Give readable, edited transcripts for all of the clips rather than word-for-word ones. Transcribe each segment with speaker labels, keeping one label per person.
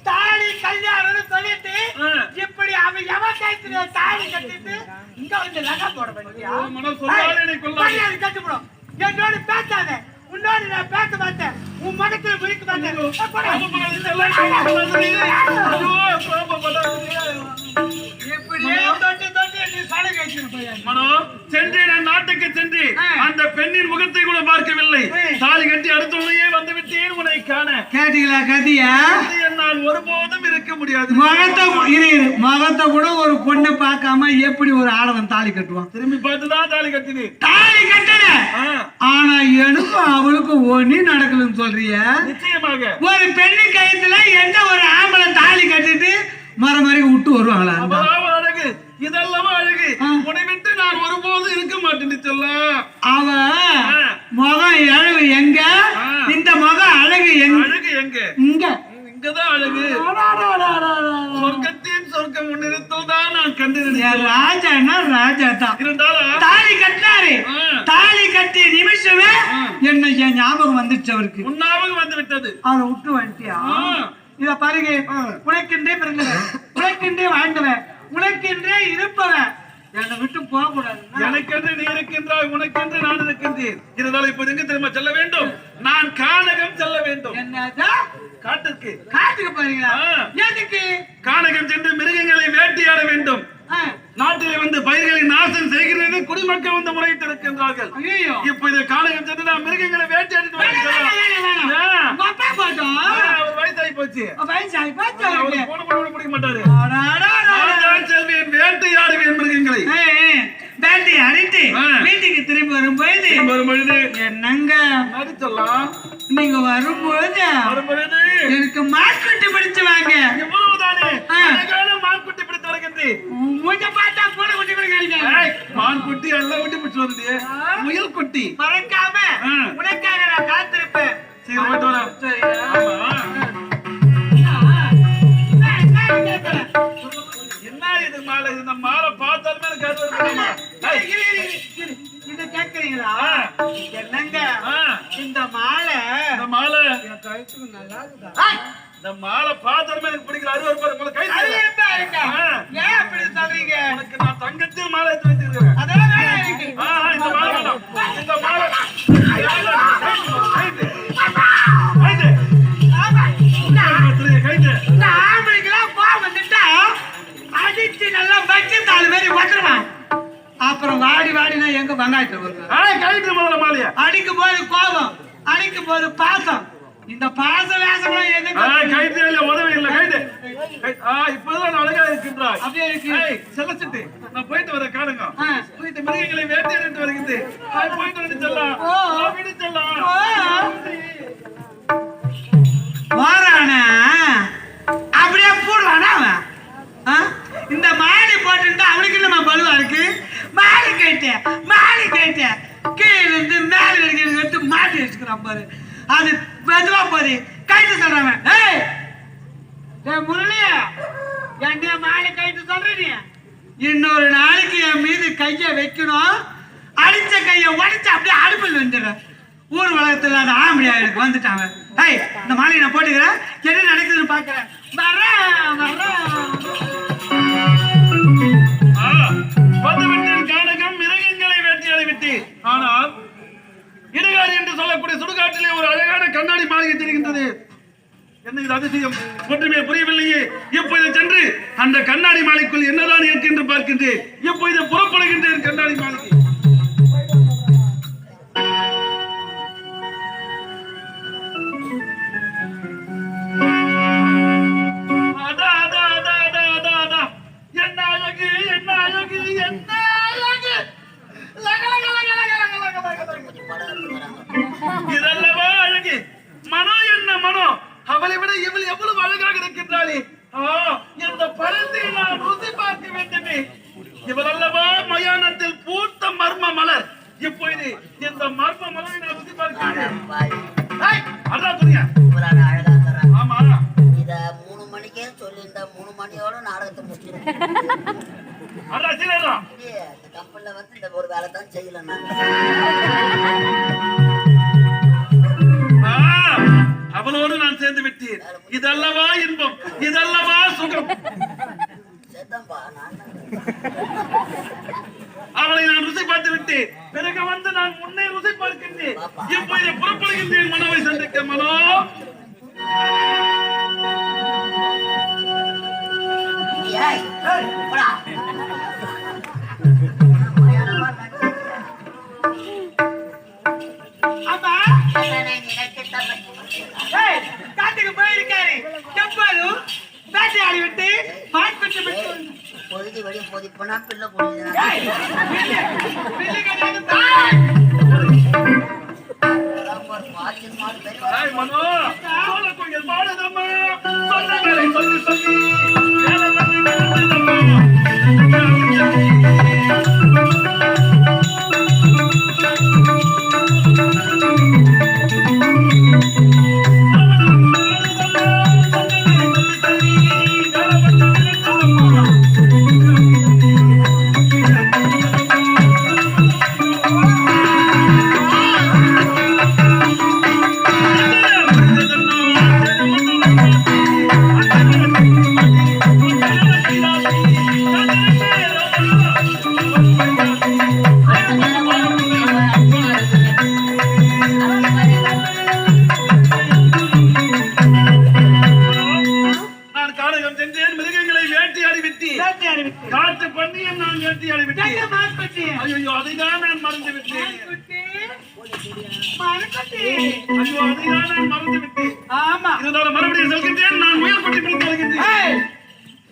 Speaker 1: தாலி கல்யாணம் சொல்லிட்டு இப்படி அவன் எவன் கைத்துல தாலி கட்டிட்டு இங்க வந்து லகா போட பண்ணியா கட்டுப்படும் என்னோட பேசாத உன்னோட நான் பேச மாட்டேன் உன் மனத்துல விழிக்க மாட்டேன்
Speaker 2: நாட்டுக்கு சென்று அந்த பெண்ணின் முகத்தை கூட பார்க்கவில்லை தாலி கட்டி அடுத்தவனையே வந்து விட்டேன் உன்னை காண
Speaker 1: கேட்டீங்களா கதியா
Speaker 2: என்னால் ஒருபோதும் இருக்க முடியாது
Speaker 1: மகத்தை கூட ஒரு பொண்ணை பார்க்காம எப்படி ஒரு ஆடவன் தாலி கட்டுவான்
Speaker 2: திரும்பி பார்த்துதான் தாலி கட்டினேன்
Speaker 1: தாலி கட்டல ஆனா எனக்கும் அவளுக்கும் ஒண்ணு நடக்கலன்னு சொல்றிய
Speaker 2: நிச்சயமாக
Speaker 1: ஒரு பெண்ணு கைத்துல எந்த ஒரு ஆம்பளை தாலி கட்டிட்டு மரமறை விட்டு வருவாங்களா
Speaker 2: அழகு இதெல்லாம் அழகு உன்னை விட்டு நான் ஒருபோதும் இருக்க மாட்டேன்னு சொல்ல
Speaker 1: அவ முகம் அழகு எங்க இந்த முகம் அழகு
Speaker 2: அழகு எங்க இங்கதான் அழகு சொர்க்கத்தின் சொர்க்கம் முன்னிறுத்தல் தான் நான் கண்டிருந்தேன்
Speaker 1: ராஜானா ராஜா தான்
Speaker 2: இருந்தாலும்
Speaker 1: தாலி கட்டினாரு தாலி கட்டி நிமிஷமே என்ன என் ஞாபகம் வந்துச்சு அவருக்கு
Speaker 2: உன் ஞாபகம் வந்து விட்டது
Speaker 1: அவரை விட்டு வந்துட்டியா இத பாருங்க உனக்கென்றே பிறந்தவன் உனக்கென்றே வாழ்ந்தவன் உனக்கென்றே இருப்பவன் என்னை விட்டு போக கூடாது
Speaker 2: எனக்கென்று நீ இருக்கின்றாய் உனக்கென்று நான் இருக்கின்றேன் இதனால இப்போது எங்க திரும்ப செல்ல வேண்டும் நான் கானகம் செல்ல வேண்டும்
Speaker 1: என்னதா
Speaker 2: காட்டுக்கு
Speaker 1: பாருங்களா எதுக்கு
Speaker 2: கானகம் சென்று மிருகங்களை வேட்டையாட வேண்டும் நாட்டிலே வந்து பயிர்களை நாசம் செய்கிறது குடிமக்கள் வந்து முறையிட்டு இருக்கின்றார்கள் இப்ப இதை கானகம் சென்று நான் மிருகங்களை வேட்டையாடிட்டு வயசாகி போச்சு முடிக்க மாட்டாரு செல்வேன் வேட்டையாடுவேன் மிருகங்களை
Speaker 1: வேட்டையாடிட்டு வீட்டுக்கு திரும்பி வரும்பொழுது என்னங்க
Speaker 2: சொல்லலாம்
Speaker 1: நீங்க வரும்பொழுது எனக்கு மான்குட்டி பிடிச்சு வாங்க
Speaker 2: எவ்வளவுதானே மான்குட்டி பிடித்து வருகின்றேன்
Speaker 1: பார்த்தா பூனை குட்டி பிடிக்க
Speaker 2: மான்குட்டி எல்லாம் குட்டி பிடிச்சு வருது முயல் குட்டி
Speaker 1: மறக்காம உனக்காக நான் காத்திருப்பேன்
Speaker 2: என்ன இது மாலை இந்த மாலை பார்த்தாலுமே
Speaker 1: இது கேக்குறீங்களா என்னங்க இந்த மாலை என் கழுத்துக்கு நல்லா இருக்குதா
Speaker 2: இந்த மாலை பார்த்தாலுமே எனக்கு பிடிக்கல அறுவருப்பாரு
Speaker 1: ஏன் அப்படி சொல்றீங்க
Speaker 2: உனக்கு நான் தங்கத்தில் மாலை எடுத்து வச்சிருக்கேன்
Speaker 1: அதெல்லாம் வேணாம் எனக்கு
Speaker 2: இந்த மாலை இந்த மாலை
Speaker 1: அடிச்சு நல்லா வச்சு தாலு மாதிரி வச்சிருவான் அப்புறம் வாடினா எங்க வெங்காயத்தை வருவாங்க அடிக்கும் போது கோபம் அடிக்கும் போது பாசம் இந்த பாச வேசம்லாம் எங்க
Speaker 2: கைது உதவி இல்லை கைது இப்பதான் அழகா இருக்கின்றாய்
Speaker 1: அப்படியே இருக்கு
Speaker 2: செல்லச்சிட்டு நான் போயிட்டு வரேன் காணுங்க போயிட்டு மிருகங்களை வேட்டையாடிட்டு வருகிறது போயிட்டு வந்து செல்லாம்
Speaker 1: வாரானா அப்படியே போடுவானா அவன் இந்த மாலை போட்டுருந்தா அவனுக்கு நம்ம பலுவா இருக்கு மாலை கேட்டேன் கீழே இருந்து மேல எடுத்து மாட்டி வச்சுக்கிறான் பாரு அது மெதுவா போது கைட்டு சொல்றவன் முரளியா என்ன மாலை கைட்டு சொல்ற இன்னொரு நாளைக்கு என் மீது கைய வைக்கணும் அடிச்ச கைய உடைச்சு அப்படியே அடுப்பில் வந்துடுறேன் ஊர் உலகத்துல அது ஆம்படியா எனக்கு வந்துட்டாங்க இந்த மாலையை நான் போட்டுக்கிறேன் என்ன நடக்குதுன்னு பாக்குறேன்
Speaker 2: அதிசயம் ஒன்றுமே புரியவில்லையே. இப்போது சென்று அந்த கண்ணாடி மாலைக்குள் என்னதான் இருக்கு என்று பார்க்கின்றேன். இப்போது புறப்படுகின்றேன் கண்ணாடி மாலைக்கு. இதல்லவா அழகு? மனோ என்ன மனோ? அவளை விட இவள் எவ்வளவு அழகாக இருக்கின்றாளே. இந்த பழத்தை நான் ருசி பார்க்க வேண்டுமே. இவள் அல்லவா மயானத்தில் பூத்த மர்ம மலர். இப்பொழுது இந்த மர்ம மலரை நான் ருசி பார்க்கிறேன். ஆமா,
Speaker 3: இத 3 மணிக்கே சொல்லியிருந்தா 3 மணியோட நாடகத்தை முடிச்சிருக்கேன். இந்த கம்பெனில வந்து இந்த ஒரு வேலை தான் செய்யல.
Speaker 2: அவளோடு நான் சேர்ந்து விட்டேன். இதல்லவா இன்பம், இதல்லவா சுகம். அவளை நான் ருசி பார்த்து விட்டேன். பிறகு வந்து நான் முன்னே ருசி பார்க்கின்றேன். இப்போது புறப்படுகின்றேன் மனோவை சந்திக்க. மனோ,
Speaker 1: காட்டுக்கு போயிருக்காரு. எப்போதும் வேட்டையாடி விட்டு பாட்டு விட்டு
Speaker 3: பொழுது வெளியே போதிப்போனா பிள்ளை போடுது.
Speaker 2: மனோ கொஞ்சம் பாடுதம்மா. சொல்லி சொல்லி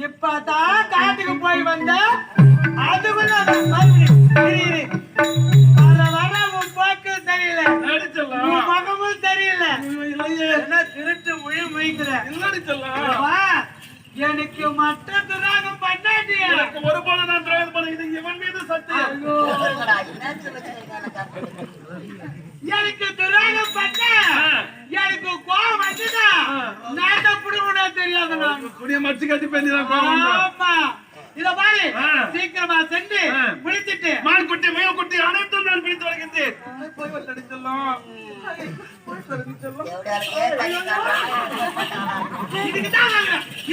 Speaker 1: இப்பதான் காட்டுக்கு போய் வந்த அதுக்குள்ள வர உன் போக்கு சரியில்லை, முகமும் சரியில்லை. என்ன திருட்டு மொழி மொழிக்கிற? எனக்கு மற்ற துராகம் பண்ணாட்டி
Speaker 2: ஒருபோது நான் துரோகம் பண்ண. இது இவன் மீது சத்தியம்.
Speaker 1: எனக்கு துராகம் பண்ண எனக்கு கோவம் வந்துதா நான் தான் புடுமுனா தெரியாது. நான்
Speaker 2: குடிய மச்சி கட்டி பேசிதான்.
Speaker 1: ஆமா, இத பாரு, சீக்கிரமா சென்று முடிச்சிட்டு
Speaker 2: மான் குட்டி முயல் குட்டி அனைத்தும் நான் பிடித்து வருகின்றேன். போய் வட்டடி செல்லும்.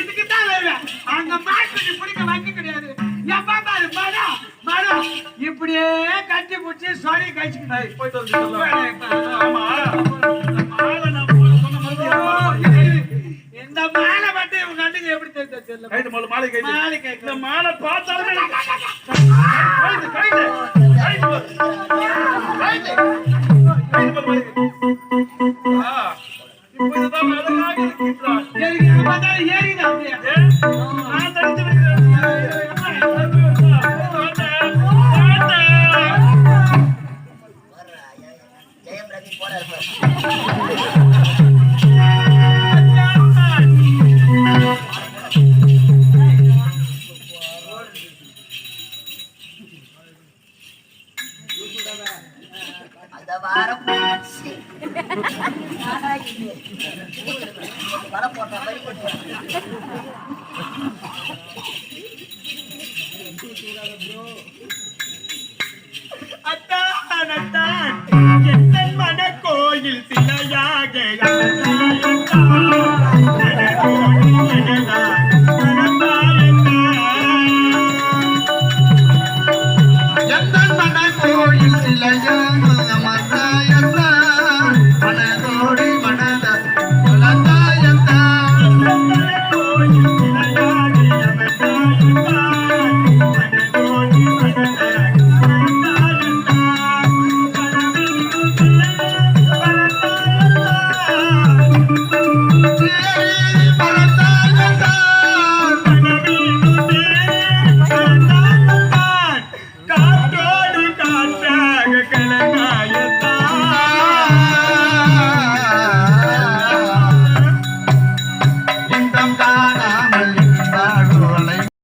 Speaker 1: இதுக்குதான் வருவேன். அங்க மாட்டு பிடிக்க வைக்க கிடையாது. எப்பா பாரு மரம் மரம் இப்படியே கட்டி பிடிச்சி சொல்லி கழிச்சுக்கிட்டாரு.
Speaker 2: போயிட்டு வந்து ஆமா,
Speaker 1: இந்த மாலை மட்டும் இவங்க கண்டுக்கு எப்படி தெரியல.
Speaker 2: மாலை கை
Speaker 1: மாலை கை
Speaker 2: இந்த மாலை பார்த்தாலும்